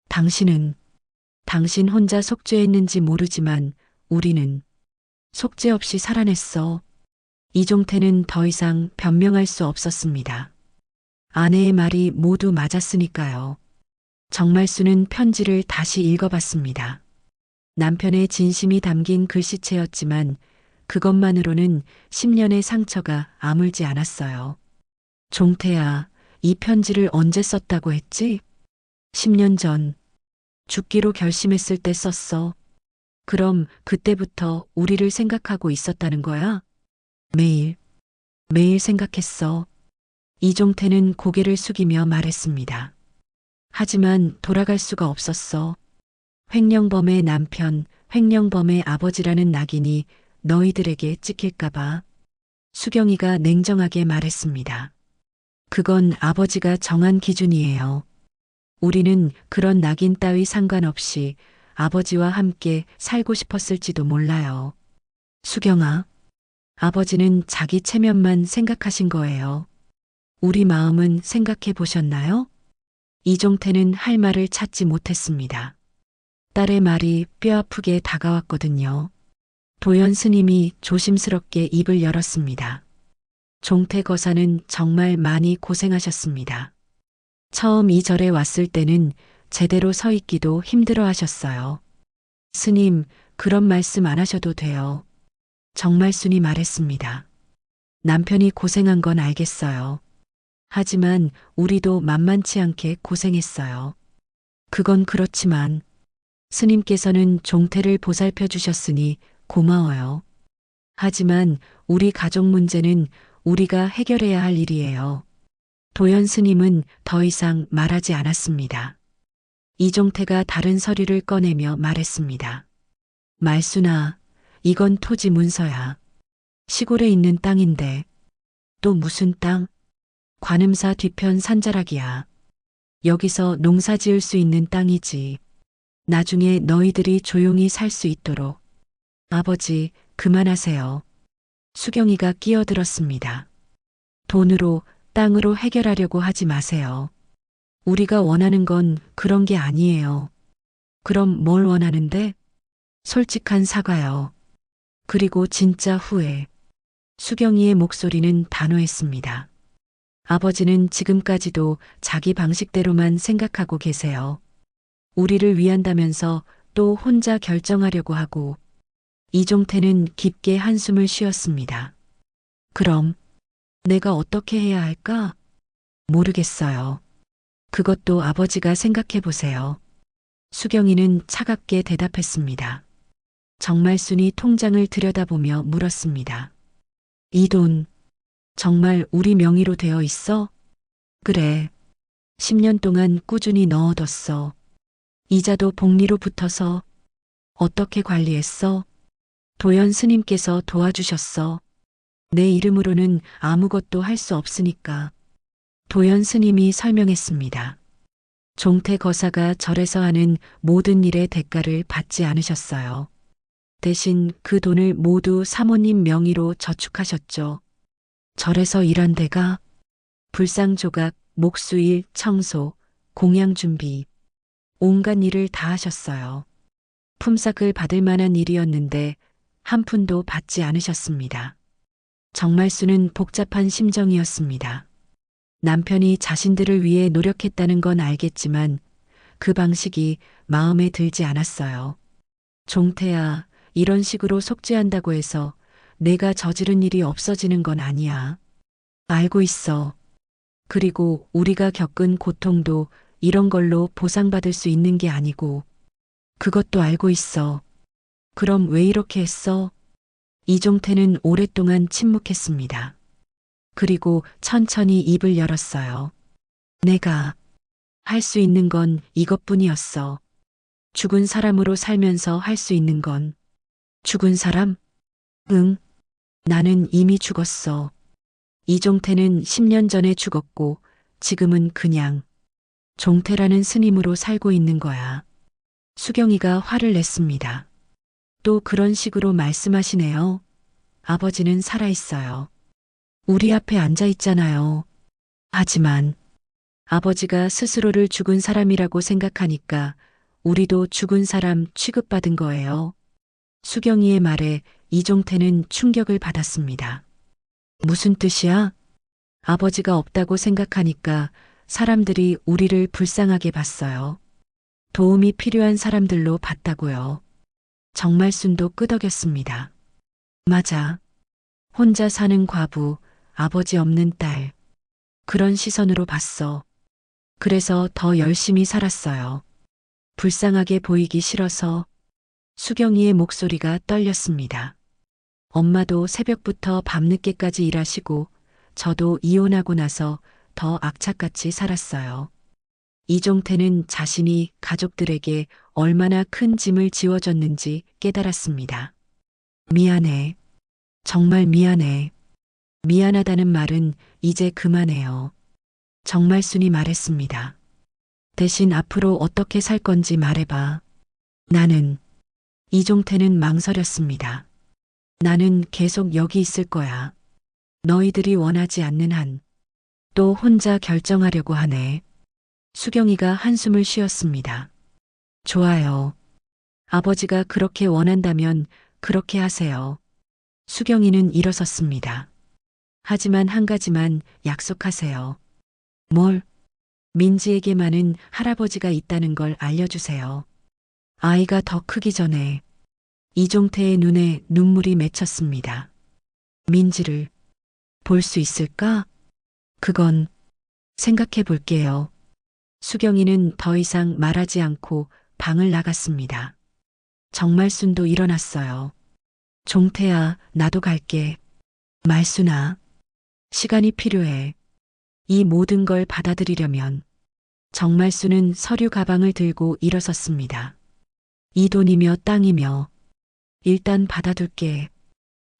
당신 혼자 속죄했는지 모르지만 우리는 속죄 없이 살아냈어. 이종태는 더 이상 변명할 수 없었습니다. 아내의 말이 모두 맞았으니까요. 정말순은 편지를 다시 읽어봤습니다. 남편의 진심이 담긴 글씨체였지만 그것만으로는 10년의 상처가 아물지 않았어요. 종태야, 이 편지를 언제 썼다고 했지? 10년 전. 죽기로 결심했을 때 썼어. 그럼 그때부터 우리를 생각하고 있었다는 거야? 매일 생각했어. 이종태는 고개를 숙이며 말했습니다. 하지만 돌아갈 수가 없었어. 횡령범의 남편, 횡령범의 아버지라는 낙인이 너희들에게 찍힐까봐. 수경이가 냉정하게 말했습니다. 그건 아버지가 정한 기준이에요. 우리는 그런 낙인 따위 상관없이 아버지와 함께 살고 싶었을지도 몰라요. 수경아, 아버지는 자기 체면만 생각하신 거예요. 우리 마음은 생각해 보셨나요? 이종태는 할 말을 찾지 못했습니다. 딸의 말이 뼈아프게 다가왔거든요. 도연 스님이 조심스럽게 입을 열었습니다. 종태 거사는 정말 많이 고생하셨습니다. 처음 이 절에 왔을 때는 제대로 서 있기도 힘들어 하셨어요. 스님, 그런 말씀 안 하셔도 돼요. 정말순이 말했습니다. 남편이 고생한 건 알겠어요. 하지만 우리도 만만치 않게 고생했어요. 그건 그렇지만 스님께서는 종태를 보살펴 주셨으니 고마워요. 하지만 우리 가족 문제는 우리가 해결해야 할 일이에요. 도연 스님은 더 이상 말하지 않았습니다. 이종태가 다른 서류를 꺼내며 말했습니다. 말순아, 이건 토지 문서야. 시골에 있는 땅인데. 또 무슨 땅? 관음사 뒤편 산자락이야. 여기서 농사 지을 수 있는 땅이지. 나중에 너희들이 조용히 살 수 있도록. 아버지, 그만하세요. 수경이가 끼어들었습니다. 돈으로, 땅으로 해결하려고 하지 마세요. 우리가 원하는 건 그런 게 아니에요. 그럼 뭘 원하는데? 솔직한 사과요. 그리고 진짜 후회. 수경이의 목소리는 단호했습니다. 아버지는 지금까지도 자기 방식대로만 생각하고 계세요. 우리를 위한다면서 또 혼자 결정하려고 하고. 이종태는 깊게 한숨을 쉬었습니다. 그럼 내가 어떻게 해야 할까? 모르겠어요. 그것도 아버지가 생각해 보세요. 수경이는 차갑게 대답했습니다. 정말순이 통장을 들여다보며 물었습니다. 이 돈 정말 우리 명의로 되어 있어? 그래. 10년 동안 꾸준히 넣어뒀어. 이자도 복리로 붙어서. 어떻게 관리했어? 도연 스님께서 도와주셨어. 내 이름으로는 아무것도 할 수 없으니까. 도연 스님이 설명했습니다. 종태 거사가 절에서 하는 모든 일의 대가를 받지 않으셨어요. 대신 그 돈을 모두 사모님 명의로 저축하셨죠. 절에서 일한 데가 불상조각, 목수일, 청소, 공양 준비, 온갖 일을 다 하셨어요. 품삯을 받을 만한 일이었는데 한 푼도 받지 않으셨습니다. 정말수는 복잡한 심정이었습니다. 남편이 자신들을 위해 노력했다는 건 알겠지만 그 방식이 마음에 들지 않았어요. 종태야, 이런 식으로 속죄한다고 해서 내가 저지른 일이 없어지는 건 아니야. 알고 있어. 그리고 우리가 겪은 고통도 이런 걸로 보상받을 수 있는 게 아니고. 그것도 알고 있어. 그럼 왜 이렇게 했어? 이종태는 오랫동안 침묵했습니다. 그리고 천천히 입을 열었어요. 내가 할 수 있는 건 이것뿐이었어. 죽은 사람으로 살면서 할 수 있는 건. 죽은 사람? 응. 나는 이미 죽었어. 이종태는 10년 전에 죽었고 지금은 그냥 종태라는 스님으로 살고 있는 거야. 수경이가 화를 냈습니다. 또 그런 식으로 말씀하시네요. 아버지는 살아있어요. 우리 앞에 앉아 있잖아요. 하지만 아버지가 스스로를 죽은 사람이라고 생각하니까 우리도 죽은 사람 취급받은 거예요. 수경이의 말에 이종태는 충격을 받았습니다. 무슨 뜻이야? 아버지가 없다고 생각하니까 사람들이 우리를 불쌍하게 봤어요. 도움이 필요한 사람들로 봤다고요. 정말순도 끄덕였습니다. 맞아. 혼자 사는 과부, 아버지 없는 딸. 그런 시선으로 봤어. 그래서 더 열심히 살았어요. 불쌍하게 보이기 싫어서. 수경이의 목소리가 떨렸습니다. 엄마도 새벽부터 밤늦게까지 일하시고 저도 이혼하고 나서 더 악착같이 살았어요. 이종태는 자신이 가족들에게 얼마나 큰 짐을 지워줬는지 깨달았습니다. 미안해. 정말 미안해. 미안하다는 말은 이제 그만해요. 정말순이 말했습니다. 대신 앞으로 어떻게 살 건지 말해봐. 나는. 이종태는 망설였습니다. 나는 계속 여기 있을 거야. 너희들이 원하지 않는 한 또 혼자 결정하려고 하네. 수경이가 한숨을 쉬었습니다. 좋아요. 아버지가 그렇게 원한다면 그렇게 하세요. 수경이는 일어섰습니다. 하지만 한 가지만 약속하세요. 뭘? 민지에게만은 할아버지가 있다는 걸 알려주세요. 아이가 더 크기 전에 이종태의 눈에 눈물이 맺혔습니다. 민지를 볼 수 있을까? 그건 생각해 볼게요. 수경이는 더 이상 말하지 않고 방을 나갔습니다. 정말순도 일어났어요. 종태야, 나도 갈게. 말순아, 시간이 필요해. 이 모든 걸 받아들이려면 정말순은 서류 가방을 들고 일어섰습니다. 이 돈이며 땅이며 일단 받아둘게.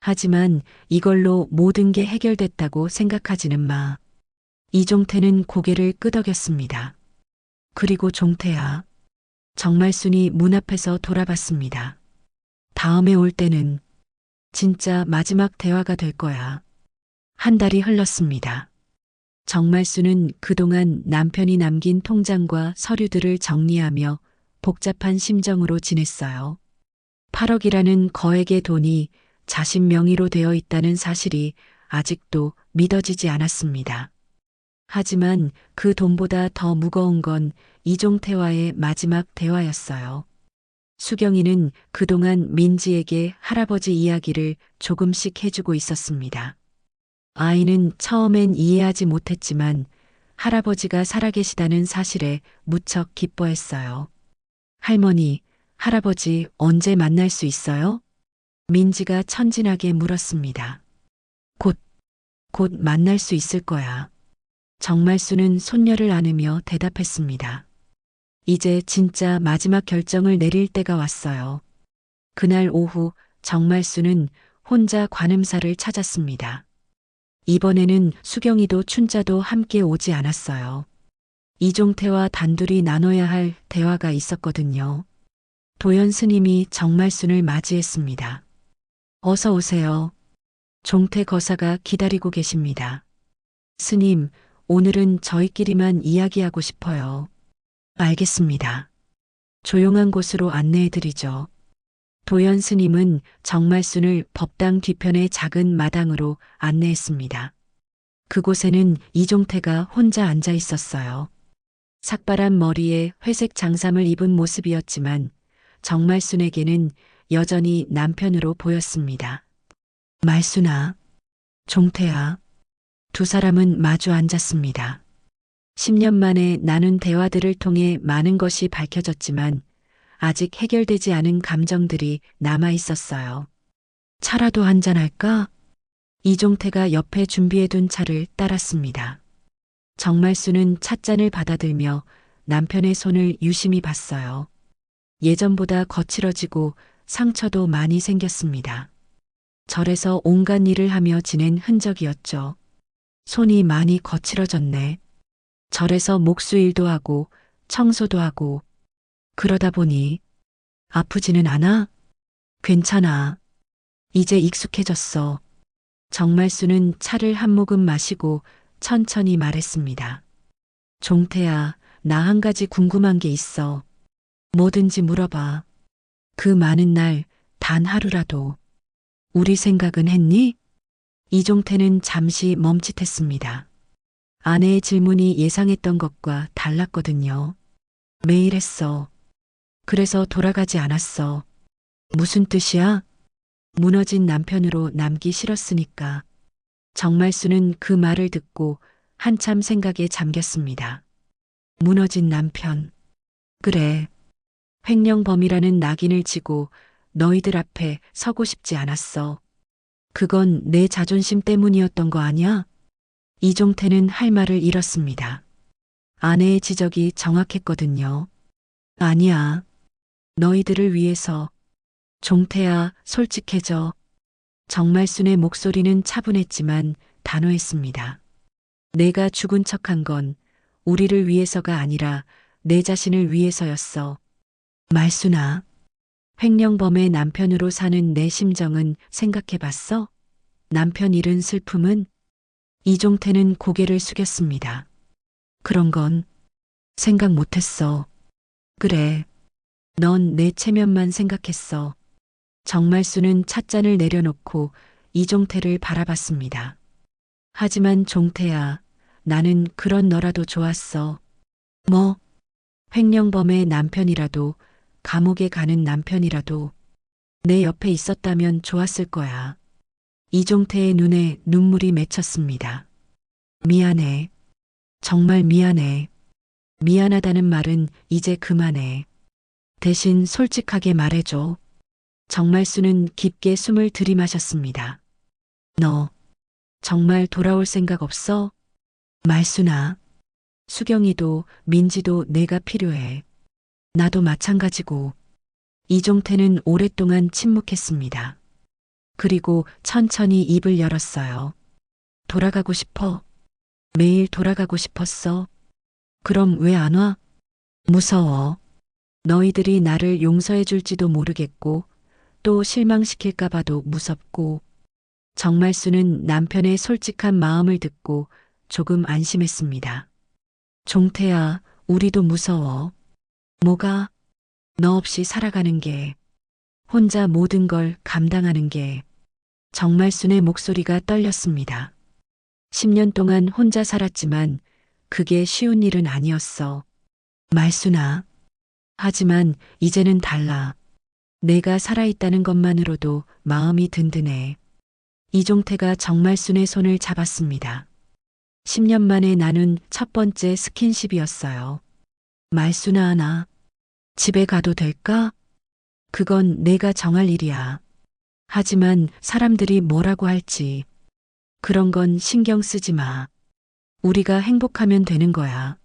하지만 이걸로 모든 게 해결됐다고 생각하지는 마. 이종태는 고개를 끄덕였습니다. 그리고 종태야. 정말순이 문 앞에서 돌아봤습니다. 다음에 올 때는 진짜 마지막 대화가 될 거야. 한 달이 흘렀습니다. 정말순은 그동안 남편이 남긴 통장과 서류들을 정리하며 복잡한 심정으로 지냈어요. 8억이라는 거액의 돈이 자신 명의로 되어 있다는 사실이 아직도 믿어지지 않았습니다. 하지만 그 돈보다 더 무거운 건 이종태와의 마지막 대화였어요. 수경이는 그동안 민지에게 할아버지 이야기를 조금씩 해주고 있었습니다. 아이는 처음엔 이해하지 못했지만 할아버지가 살아계시다는 사실에 무척 기뻐했어요. 할머니, 할아버지 언제 만날 수 있어요? 민지가 천진하게 물었습니다. 곧, 곧 만날 수 있을 거야. 정말순은 손녀를 안으며 대답했습니다. 이제 진짜 마지막 결정을 내릴 때가 왔어요. 그날 오후 정말순은 혼자 관음사를 찾았습니다. 이번에는 수경이도 춘자도 함께 오지 않았어요. 이종태와 단둘이 나눠야 할 대화가 있었거든요. 도연 스님이 정말순을 맞이했습니다. 어서 오세요. 종태 거사가 기다리고 계십니다. 스님, 오늘은 저희끼리만 이야기하고 싶어요. 알겠습니다. 조용한 곳으로 안내해드리죠. 도연 스님은 정말순을 법당 뒤편의 작은 마당으로 안내했습니다. 그곳에는 이종태가 혼자 앉아 있었어요. 삭발한 머리에 회색 장삼을 입은 모습이었지만 정말순에게는 여전히 남편으로 보였습니다. 말순아, 종태야. 두 사람은 마주 앉았습니다. 10년 만에 나눈 대화들을 통해 많은 것이 밝혀졌지만 아직 해결되지 않은 감정들이 남아 있었어요. 차라도 한잔할까? 이종태가 옆에 준비해둔 차를 따랐습니다. 정말순은 찻잔을 받아들며 남편의 손을 유심히 봤어요. 예전보다 거칠어지고 상처도 많이 생겼습니다. 절에서 온갖 일을 하며 지낸 흔적이었죠. 손이 많이 거칠어졌네. 절에서 목수일도 하고 청소도 하고 그러다 보니 아프지는 않아? 괜찮아. 이제 익숙해졌어. 정말순은 차를 한 모금 마시고 천천히 말했습니다. 종태야, 나 한 가지 궁금한 게 있어. 뭐든지 물어봐. 그 많은 날 단 하루라도 우리 생각은 했니? 이종태는 잠시 멈칫했습니다. 아내의 질문이 예상했던 것과 달랐거든요. 매일 했어. 그래서 돌아가지 않았어. 무슨 뜻이야? 무너진 남편으로 남기 싫었으니까. 정말순은 그 말을 듣고 한참 생각에 잠겼습니다. 무너진 남편. 그래. 횡령범이라는 낙인을 지고 너희들 앞에 서고 싶지 않았어. 그건 내 자존심 때문이었던 거 아니야? 이종태는 할 말을 잃었습니다. 아내의 지적이 정확했거든요. 아니야. 너희들을 위해서. 종태야, 솔직해져. 정말순의 목소리는 차분했지만 단호했습니다. 내가 죽은 척한 건 우리를 위해서가 아니라 내 자신을 위해서였어. 말순아, 횡령범의 남편으로 사는 내 심정은 생각해 봤어? 남편 잃은 슬픔은? 이종태는 고개를 숙였습니다. 그런 건 생각 못했어. 그래. 넌 내 체면만 생각했어. 정말수는 찻잔을 내려놓고 이종태를 바라봤습니다. 하지만 종태야, 나는 그런 너라도 좋았어. 뭐? 횡령범의 남편이라도, 감옥에 가는 남편이라도 내 옆에 있었다면 좋았을 거야. 이종태의 눈에 눈물이 맺혔습니다. 미안해. 정말 미안해. 미안하다는 말은 이제 그만해. 대신 솔직하게 말해줘. 정말수는 깊게 숨을 들이마셨습니다. 너 정말 돌아올 생각 없어? 말수나. 수경이도 민지도 내가 필요해. 나도 마찬가지고. 이종태는 오랫동안 침묵했습니다. 그리고 천천히 입을 열었어요. 돌아가고 싶어. 매일 돌아가고 싶었어. 그럼 왜 안 와? 무서워. 너희들이 나를 용서해 줄지도 모르겠고 또 실망시킬까 봐도 무섭고. 정말수는 남편의 솔직한 마음을 듣고 조금 안심했습니다. 종태야, 우리도 무서워. 뭐가? 너 없이 살아가는 게, 혼자 모든 걸 감당하는 게. 정말순의 목소리가 떨렸습니다. 10년 동안 혼자 살았지만 그게 쉬운 일은 아니었어. 말순아. 하지만 이제는 달라. 내가 살아있다는 것만으로도 마음이 든든해. 이종태가 정말순의 손을 잡았습니다. 10년 만에 나눈 첫 번째 스킨십이었어요. 말순아, 나 집에 가도 될까? 그건 내가 정할 일이야. 하지만 사람들이 뭐라고 할지. 그런 건 신경 쓰지 마. 우리가 행복하면 되는 거야.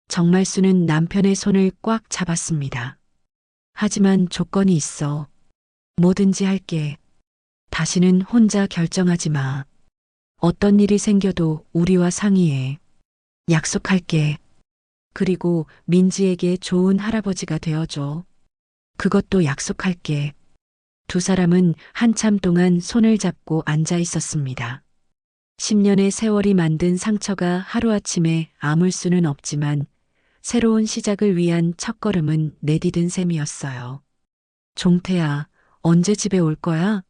정말수는 남편의 손을 꽉 잡았습니다. 하지만 조건이 있어. 뭐든지 할게. 다시는 혼자 결정하지 마. 어떤 일이 생겨도 우리와 상의해. 약속할게. 그리고 민지에게 좋은 할아버지가 되어줘. 그것도 약속할게. 두 사람은 한참 동안 손을 잡고 앉아 있었습니다. 10년의 세월이 만든 상처가 하루아침에 아물 수는 없지만 새로운 시작을 위한 첫걸음은 내디딘 셈이었어요. 종태야, 언제 집에 올 거야?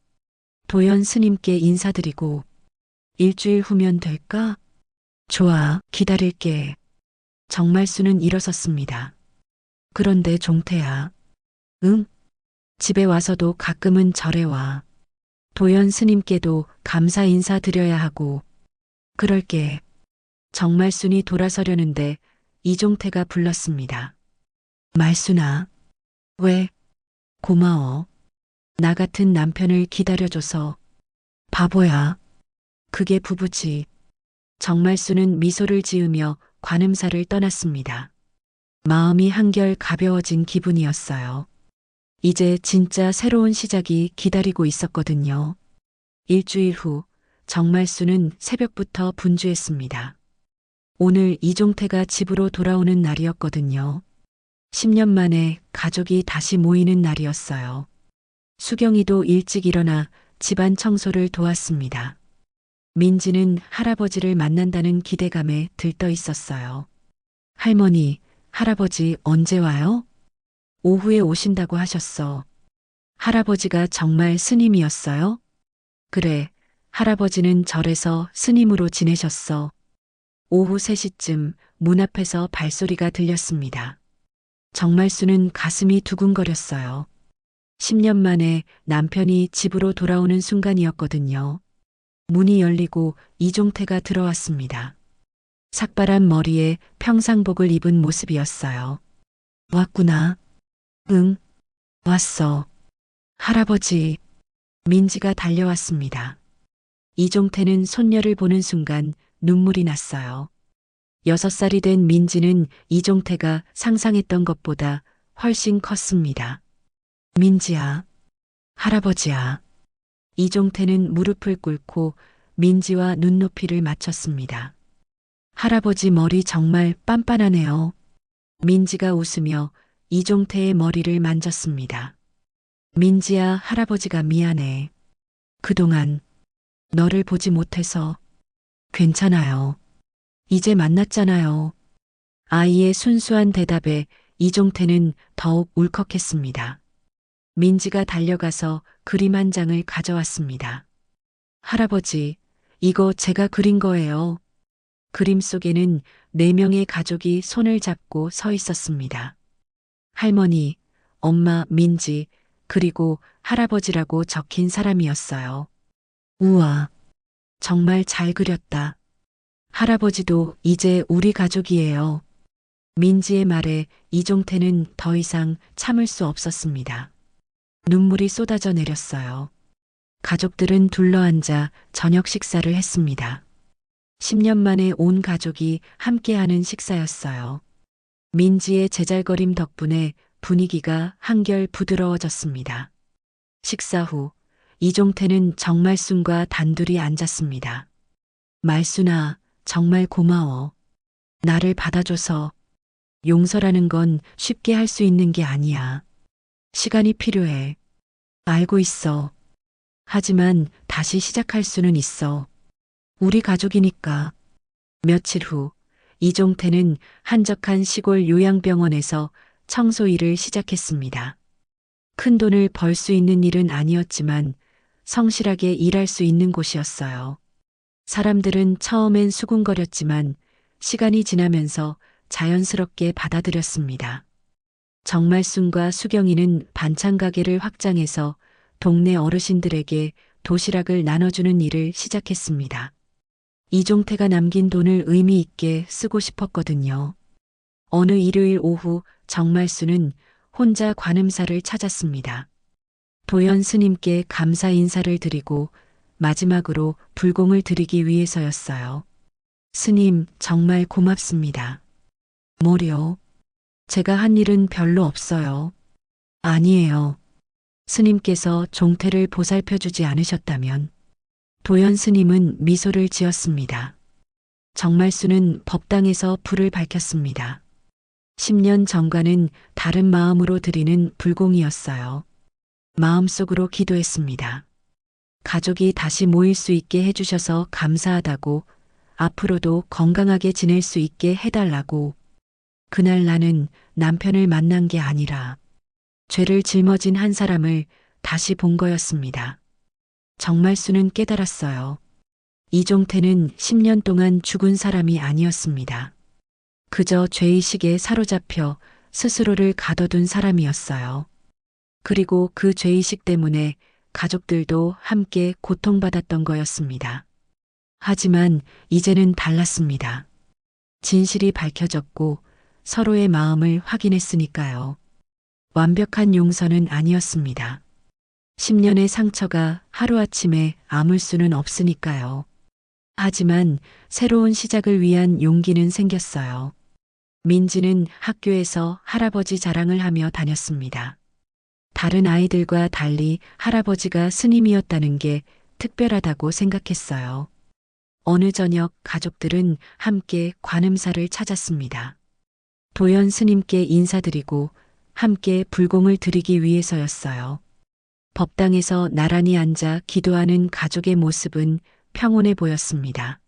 도연 스님께 인사드리고 일주일 후면 될까? 좋아, 기다릴게. 정말수는 일어섰습니다. 그런데 종태야. 응? 집에 와서도 가끔은 절에 와. 도연 스님께도 감사 인사 드려야 하고. 그럴게. 정말순이 돌아서려는데 이종태가 불렀습니다. 말순아. 왜? 고마워. 나 같은 남편을 기다려줘서. 바보야. 그게 부부지. 정말순은 미소를 지으며 관음사를 떠났습니다. 마음이 한결 가벼워진 기분이었어요. 이제 진짜 새로운 시작이 기다리고 있었거든요. 일주일 후 정말수는 새벽부터 분주했습니다. 오늘 이종태가 집으로 돌아오는 날이었거든요. 10년 만에 가족이 다시 모이는 날이었어요. 수경이도 일찍 일어나 집안 청소를 도왔습니다. 민지는 할아버지를 만난다는 기대감에 들떠 있었어요. 할머니, 할아버지 언제 와요? 오후에 오신다고 하셨어. 할아버지가 정말 스님이었어요? 그래, 할아버지는 절에서 스님으로 지내셨어. 오후 3시쯤 문 앞에서 발소리가 들렸습니다. 정말수는 가슴이 두근거렸어요. 10년 만에 남편이 집으로 돌아오는 순간이었거든요. 문이 열리고 이종태가 들어왔습니다. 삭발한 머리에 평상복을 입은 모습이었어요. 왔구나. 응, 왔어. 할아버지. 민지가 달려왔습니다. 이종태는 손녀를 보는 순간 눈물이 났어요. 6살이 된 민지는 이종태가 상상했던 것보다 훨씬 컸습니다. 민지야, 할아버지야. 이종태는 무릎을 꿇고 민지와 눈높이를 맞췄습니다. 할아버지 머리 정말 빤빤하네요. 민지가 웃으며 이종태의 머리를 만졌습니다. 민지야, 할아버지가 미안해. 그동안 너를 보지 못해서. 괜찮아요. 이제 만났잖아요. 아이의 순수한 대답에 이종태는 더욱 울컥했습니다. 민지가 달려가서 그림 한 장을 가져왔습니다. 할아버지, 이거 제가 그린 거예요. 그림 속에는 4명의 가족이 손을 잡고 서 있었습니다. 할머니, 엄마, 민지, 그리고 할아버지라고 적힌 사람이었어요. 우와, 정말 잘 그렸다. 할아버지도 이제 우리 가족이에요. 민지의 말에 이종태는 더 이상 참을 수 없었습니다. 눈물이 쏟아져 내렸어요. 가족들은 둘러앉아 저녁 식사를 했습니다. 10년 만에 온 가족이 함께하는 식사였어요. 민지의 제잘거림 덕분에 분위기가 한결 부드러워졌습니다. 식사 후 이종태는 정말순과 단둘이 앉았습니다. 말순아, 정말 고마워. 나를 받아줘서. 용서라는 건 쉽게 할 수 있는 게 아니야. 시간이 필요해. 알고 있어. 하지만 다시 시작할 수는 있어. 우리 가족이니까. 며칠 후 이종태는 한적한 시골 요양병원에서 청소 일을 시작했습니다. 큰 돈을 벌 수 있는 일은 아니었지만 성실하게 일할 수 있는 곳이었어요. 사람들은 처음엔 수군거렸지만 시간이 지나면서 자연스럽게 받아들였습니다. 정말순과 수경이는 반찬 가게를 확장해서 동네 어르신들에게 도시락을 나눠주는 일을 시작했습니다. 이종태가 남긴 돈을 의미 있게 쓰고 싶었거든요. 어느 일요일 오후 정말순은 혼자 관음사를 찾았습니다. 도연 스님께 감사 인사를 드리고 마지막으로 불공을 드리기 위해서였어요. 스님, 정말 고맙습니다. 뭐려? 제가 한 일은 별로 없어요. 아니에요. 스님께서 종태를 보살펴주지 않으셨다면. 도연 스님은 미소를 지었습니다. 정말순은 법당에서 불을 밝혔습니다. 10년 전과는 다른 마음으로 드리는 불공이었어요. 마음속으로 기도했습니다. 가족이 다시 모일 수 있게 해주셔서 감사하다고, 앞으로도 건강하게 지낼 수 있게 해달라고. 그날 나는 남편을 만난 게 아니라 죄를 짊어진 한 사람을 다시 본 거였습니다. 정말순은 깨달았어요. 이종태는 10년 동안 죽은 사람이 아니었습니다. 그저 죄의식에 사로잡혀 스스로를 가둬둔 사람이었어요. 그리고 그 죄의식 때문에 가족들도 함께 고통받았던 거였습니다. 하지만 이제는 달랐습니다. 진실이 밝혀졌고 서로의 마음을 확인했으니까요. 완벽한 용서는 아니었습니다. 10년의 상처가 하루아침에 아물 수는 없으니까요. 하지만 새로운 시작을 위한 용기는 생겼어요. 민지는 학교에서 할아버지 자랑을 하며 다녔습니다. 다른 아이들과 달리 할아버지가 스님이었다는 게 특별하다고 생각했어요. 어느 저녁 가족들은 함께 관음사를 찾았습니다. 도연 스님께 인사드리고 함께 불공을 드리기 위해서였어요. 법당에서 나란히 앉아 기도하는 가족의 모습은 평온해 보였습니다.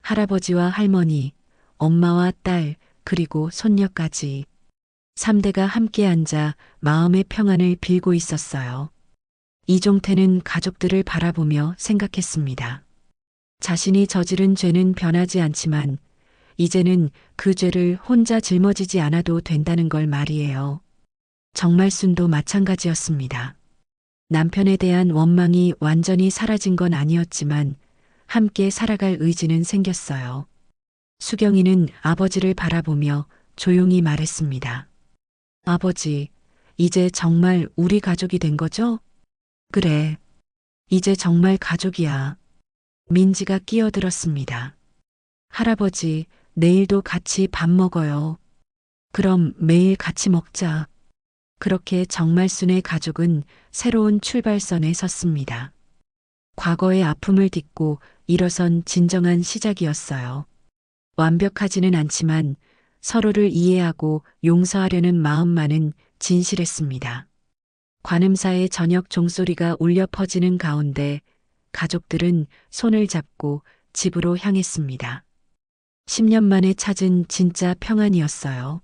할아버지와 할머니, 엄마와 딸, 그리고 손녀까지 3대가 함께 앉아 마음의 평안을 빌고 있었어요. 이종태는 가족들을 바라보며 생각했습니다. 자신이 저지른 죄는 변하지 않지만 이제는 그 죄를 혼자 짊어지지 않아도 된다는 걸 말이에요. 정말순도 마찬가지였습니다. 남편에 대한 원망이 완전히 사라진 건 아니었지만 함께 살아갈 의지는 생겼어요. 수경이는 아버지를 바라보며 조용히 말했습니다. 아버지, 이제 정말 우리 가족이 된 거죠? 그래. 이제 정말 가족이야. 민지가 끼어들었습니다. 할아버지, 내일도 같이 밥 먹어요. 그럼 매일 같이 먹자. 그렇게 정말순의 가족은 새로운 출발선에 섰습니다. 과거의 아픔을 딛고 일어선 진정한 시작이었어요. 완벽하지는 않지만 서로를 이해하고 용서하려는 마음만은 진실했습니다. 관음사의 저녁 종소리가 울려 퍼지는 가운데 가족들은 손을 잡고 집으로 향했습니다. 10년 만에 찾은 진짜 평안이었어요.